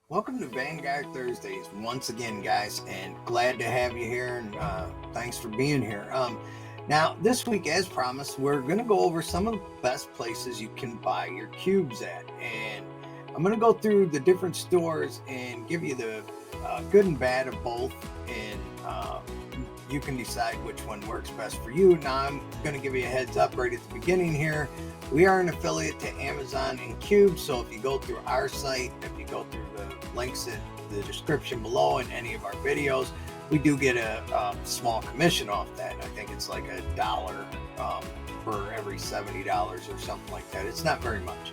Welcome to Vanguard Thursdays once again, guys, and glad to have you here. And thanks for being here. Now, this week, as promised, we're going to go over some of the best places you can buy your cubes at, and I'm going to go through the different stores and give you the good and bad of both, and you can decide which one works best for you. Now, I'm going to give you a heads up right at the beginning here. We are an affiliate to Amazon and Cube, so if you go through our site, if you go through the links in the description below in any of our videos, we do get a small commission off that. I think it's like $1 for every $70 or something like that. It's not very much,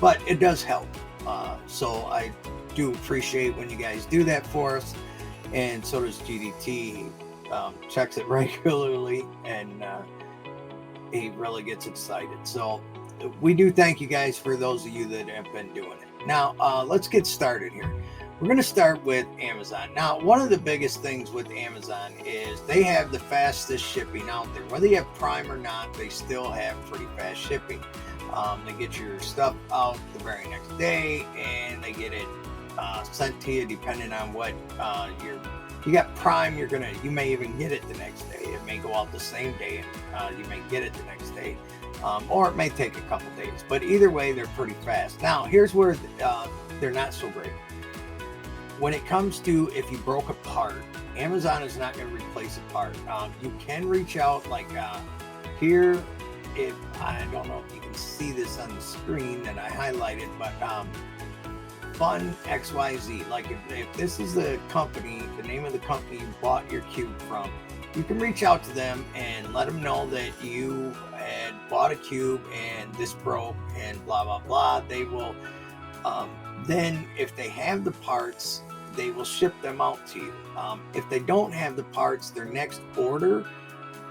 but it does help. So I do appreciate when you guys do that for us, and so does GDT. Checks it regularly, and he really gets excited. So we do thank you guys for those of you that have been doing it. Now, let's get started here. We're going to start with Amazon. Now, one of the biggest things with Amazon is they have the fastest shipping out there. Whether you have Prime or not, they still have pretty fast shipping. They get your stuff out the very next day, and they get it sent to you depending on what you got Prime. You may even get it the next day. It may go out the same day, and you may get it the next day, or it may take a couple days. But either way, they're pretty fast. Now, here's where they're not so great. When it comes to if you broke a part, Amazon is not going to replace a part. You can reach out like here. If I don't know if you can see this on the screen that I highlighted, but Fun XYZ. Like if this is the company, the name of the company you bought your cube from, you can reach out to them and let them know that you had bought a cube and this broke and blah blah blah. They will then, if they have the parts, they will ship them out to you. If they don't have the parts, their next order,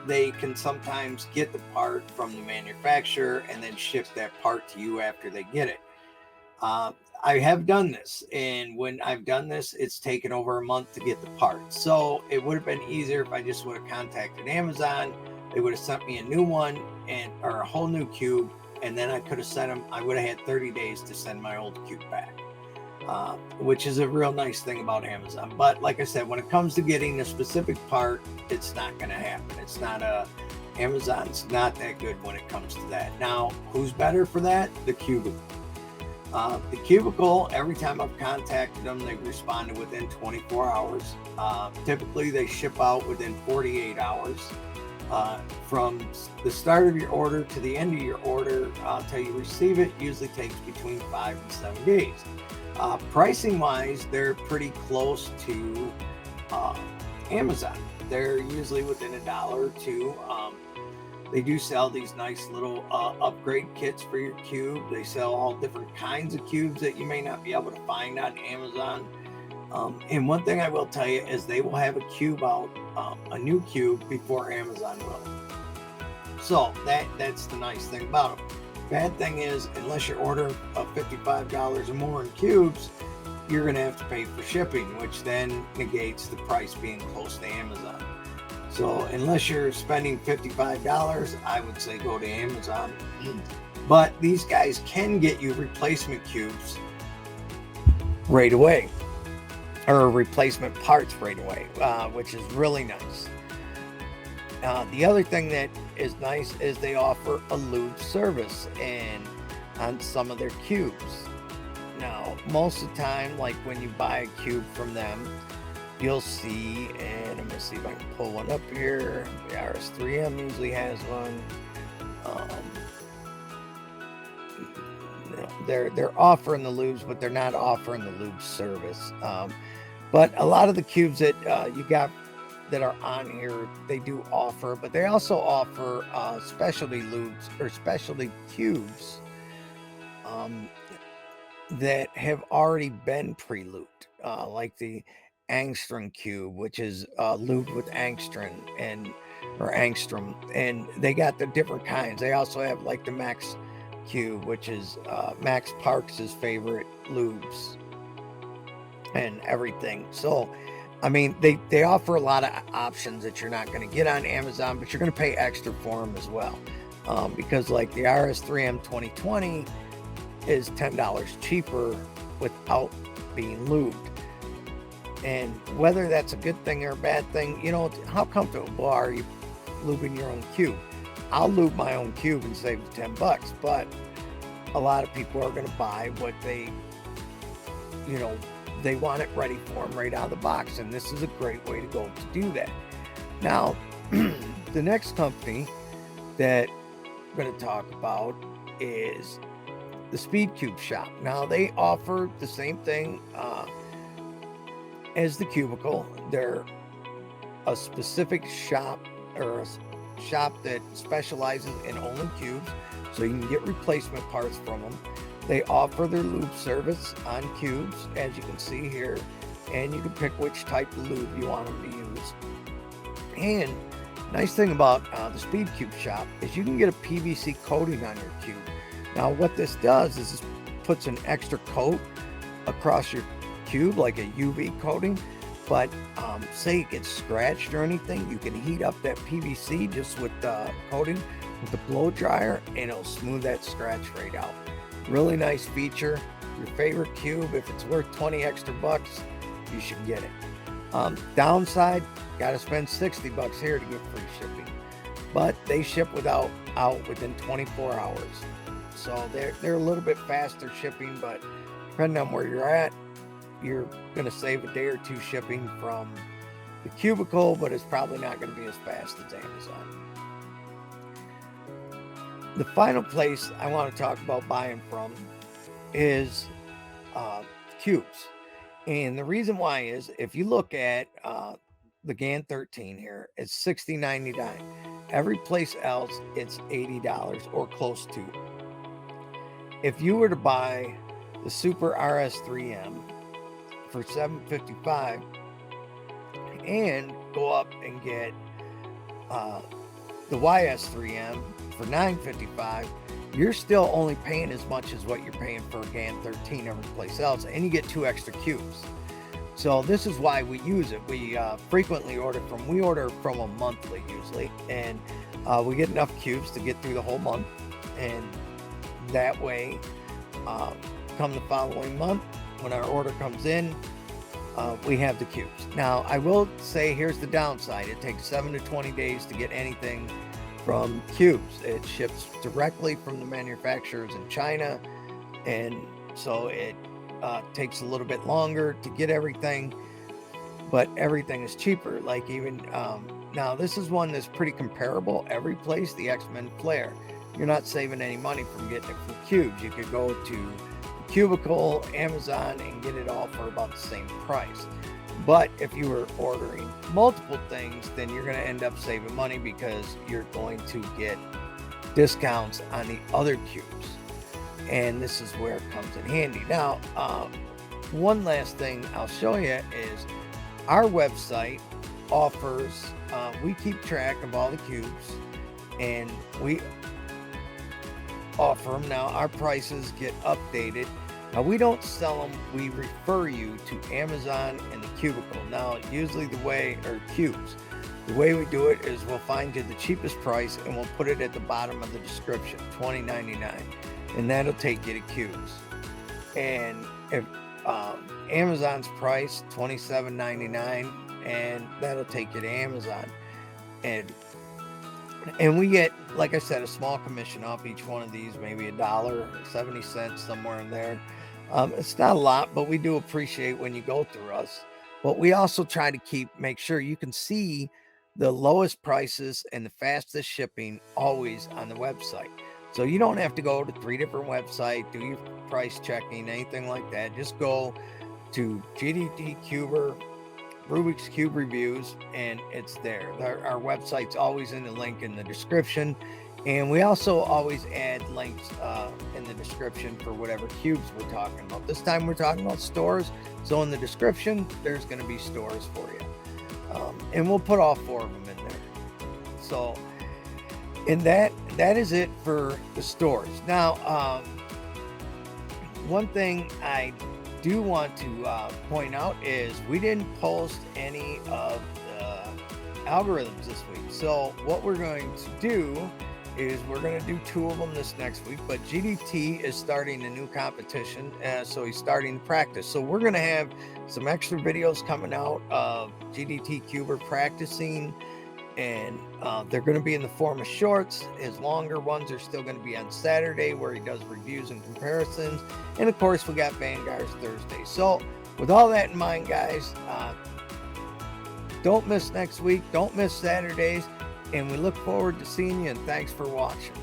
they can sometimes get the part from the manufacturer and then ship that part to you after they get it. I have done this, and when I've done this, it's taken over a month to get the parts. So it would have been easier if I just would have contacted Amazon. They would have sent me a new one or a whole new cube, and then I could have sent them. I would have had 30 days to send my old cube back, which is a real nice thing about Amazon. But like I said, when it comes to getting a specific part, it's not going to happen. Amazon's not that good when it comes to that. Now, who's better for that? The cubicle. The cubicle, every time I've contacted them, they've responded within 24 hours. Typically, they ship out within 48 hours. From the start of your order to the end of your order till you receive it, usually takes between 5 and 7 days. Pricing wise, they're pretty close to Amazon. They're usually within $1 or $2. They do sell these nice little upgrade kits for your cube. They sell all different kinds of cubes that you may not be able to find on Amazon. And one thing I will tell you is they will have a cube out, a new cube, before Amazon will. So that's the nice thing about them. Bad thing is, unless you're ordering $55 or more in cubes, you're going to have to pay for shipping, which then negates the price being close to Amazon. So unless you're spending $55, I would say go to Amazon. But these guys can get you replacement cubes right away, or replacement parts right away, which is really nice. The other thing that is nice is they offer a lube service on some of their cubes. Now, most of the time, like when you buy a cube from them, you'll see, and I'm gonna see if I can pull one up here. The RS3M usually has one. They're offering the lubes, but they're not offering the lube service. But a lot of the cubes that you got that are on here, they do offer, but they also offer specialty lubes or specialty cubes that have already been pre-lubed, like the angstrom cube, which is lubed with angstrom or angstrom, and they got the different kinds. They also have like the Max cube, which is Max Parks's favorite lubes and everything. So I mean, they offer a lot of options that you're not going to get on Amazon, but you're going to pay extra for them as well, because like the RS3M 2020 is $10 cheaper without being lubed. And whether that's a good thing or a bad thing, you know, how comfortable are you lubing your own cube? I'll lube my own cube and save $10, but a lot of people are going to buy what they, you know, they want it ready for them right out of the box. And this is a great way to go to do that. Now, the next company that I'm going to talk about is the speedcube shop. Now, they offer the same thing as the cubicle. They're a specific shop, or a shop that specializes in only cubes, so you can get replacement parts from them. They offer their lube service on cubes, as you can see here, and you can pick which type of lube you want them to use. And nice thing about the speedcube shop is you can get a PVC coating on your cube. Now, what this does is this puts an extra coat across your cube, like a UV coating. But say it gets scratched or anything, you can heat up that PVC just with the coating with the blow dryer, and it'll smooth that scratch right out. Really nice feature. Your favorite cube, if it's worth 20 extra bucks, you should get it. Downside, got to spend $60 here to get free shipping, but they ship out within 24 hours. So they're a little bit faster shipping, but depending on where you're at, you're going to save a day or two shipping from the cubicle, but it's probably not going to be as fast as Amazon. The final place I want to talk about buying from is cubes. And the reason why is, if you look at the GAN13 here, it's $60.99. Every place else, it's $80 or close to. If you were to buy the Super RS3M for $755 and go up and get the YS3M for $955, you're still only paying as much as what you're paying for a GAN13 every place else, and you get 2 extra cubes. So this is why we use it. We frequently order from a monthly usually, and we get enough cubes to get through the whole month, and that way come the following month, when our order comes in, we have the cubes. Now, I will say, here's the downside. It takes 7 to 20 days to get anything from cubes. It ships directly from the manufacturers in China, and so it takes a little bit longer to get everything, but everything is cheaper. Like even now, this is one that's pretty comparable every place, the X-Men Flare. You're not saving any money from getting it from cubes. You could go to Cubicle, Amazon, and get it all for about the same price. But if you were ordering multiple things, then you're going to end up saving money, because you're going to get discounts on the other cubes, and this is where it comes in handy. Now, one last thing I'll show you is our website offers, we keep track of all the cubes, and we offer them. Now, our prices get updated. Now, we don't sell them, we refer you to Amazon and the Cubicle. Now, usually the way we do it is we'll find you the cheapest price, and we'll put it at the bottom of the description, $20.99, and that'll take you to cubes. And if Amazon's price, $27.99, and that'll take you to Amazon. And we get, like I said, a small commission off each one of these, maybe $1.70, somewhere in there. It's not a lot, but we do appreciate when you go through us. But we also try to make sure you can see the lowest prices and the fastest shipping always on the website. So you don't have to go to 3 different websites, do your price checking, anything like that. Just go to GDT Cuber, Rubik's Cube Reviews, and it's there. Our website's always in the link in the description, and we also always add links in the description for whatever cubes we're talking about. This time we're talking about stores, so in the description there's going to be stores for you, and we'll put all 4 of them in there. So, and that is it for the stores. Now, one thing I do want to point out is we didn't post any of the algorithms this week. So what we're going to do is we're going to do 2 of them this next week, but GDT is starting a new competition, so he's starting to practice. So we're going to have some extra videos coming out of GDT Cuber practicing, and they're going to be in the form of shorts. His longer ones are still going to be on Saturday, where he does reviews and comparisons, and of course we got VanguardT Thursday. So with all that in mind, guys, don't miss next week, don't miss Saturdays, and we look forward to seeing you, and thanks for watching.